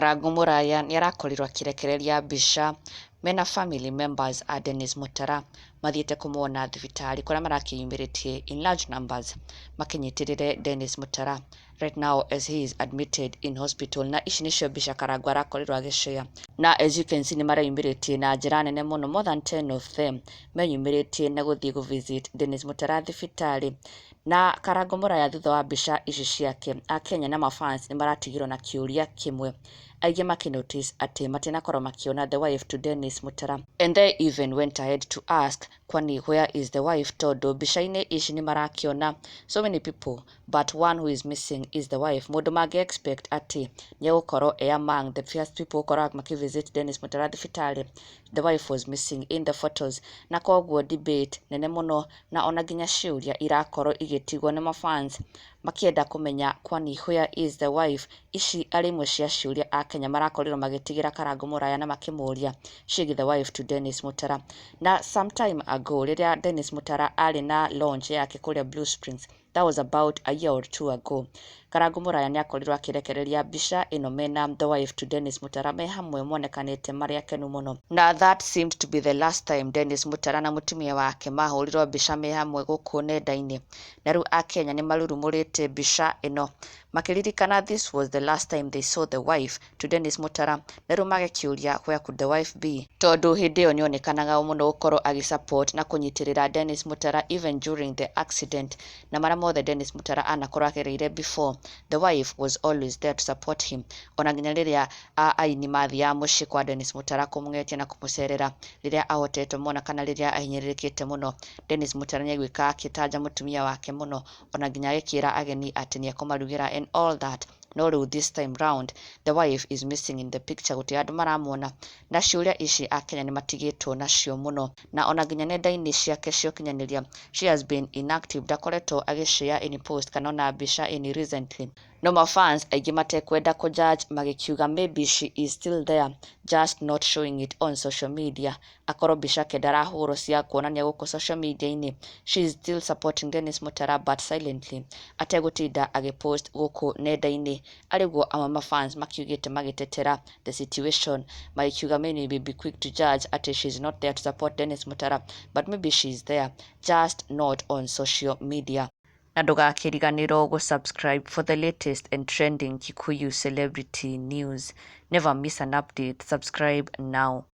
Karangu Muraya nĩarakorirwo akĩrekereria mbica mena family members a Dennis Mutara mathiĩte kũmuona thibitarĩ kũrĩa marakĩyumĩrĩtie in large numbers makinyĩtĩrĩre Dennis Mutara right now as he is admitted in hospital. Na ici nĩcio mbica Karangu arakorirwo agĩshare, na as you can see nĩmareyumĩrĩtie na njĩra nene mũno, more than 10 of them meyumĩrĩtie na gũthiĩ visit Dennis Mutara thibitarĩ. Na Karangu Muraya thutha wa mbica ici ciake, Akenya na mafans nĩmaratigirwo na kĩũria kĩmwe, aingĩ makinotice atĩ matinakorwo makiona the wife to Dennis Mutara, and they even went ahead to ask kwani where is the wife, tondu mbica-inĩ ici nĩmarakiona so many people but one who is missing is the wife. Mũndũ mangĩ expect atĩ nĩegũkorwo among the first people gũkorwo makivisit Dennis Mutara thibitarĩ, the wife was missing in the photos, na koguo debate nene mũno na ona nginya ciũria irakorwo igĩtigwo nĩ mafans makienda kũmenya kwani where is the wife. Ici arĩ imwe cia ciũria Akenya marakorirwo magĩtigĩra Karangu Muraya na makĩmũria ciĩgiĩ the wife to Dennis Mutara. Na sometime ago rĩrĩa Dennis Mutara arĩ na launch yake kũrĩa Blue Springs, that was about a year or two ago, Karangu Muraya nĩakorirwo akĩrekereria mbica ĩno mena the wife to Dennis Mutara me hamwe monekanĩte marĩ akenu mũno. Na that seemed to be the last time Dennis Mutara na mũtumia wake mahũrirwo mbica me hamwe gũkũ nenda-inĩ, na rĩu Akenya nĩmarurumũrĩte mbica ĩno makiririkana this was the last time they saw the wife to Dennis Mutara, na rĩu magĩkĩũria where could the wife be, tondu hĩndĩ ĩyo nĩonekanaga mũno gũkorwo agĩsupport na kũnyitĩrĩra Dennis Mutara even during the accident, na marĩa mothe Dennis Mutara anakorwo agereire before, the wife was always there to support him. Ona nginya rĩrĩa aini mathiaga mũciĩ kwa Dennis Mutara kũmũgetia na kũmũcerera rĩrĩa ahotetwo mona kana rĩrĩa ahinyĩrĩrĩkĩte mũno, Dennis Mutara nĩaiguĩka akĩtanja mũtumia wake mũno, ona nginya agĩkĩra ageni atĩ nĩekũmarugĩra and all that. No rĩu this time round the wife is missing in the picture, gũtirĩ andũ maramuona, na ciũria ici Akenya nĩmatigĩtwo nacio mũno, na ona nginya nenda-inĩ ciake cia ũkinyanĩria she has been inactive, ndakoretwo agĩshare any post kana ona mbica any recently. No mafans aingĩ matekwenda kũjudge magĩkiuga maybe she is still there just not showing it on social media, akorwo mbica ke ndarahũrwo cia kuonania gũkũ social media-inĩ, she is still supporting Dennis Mutara but silently, ategũtinda agĩpost gũkũ nenda-inĩ. Arĩguo amwe mafans makiugĩte magĩtetera the situation, magĩkiuga maybe be quick to judge atĩ she is not there to support Dennis Mutara, but maybe she is there just not on social media. Na ndũgakĩriganĩrwo gũsubscribe for the latest and trending Kikuyu celebrity news. Never miss an update. Subscribe now.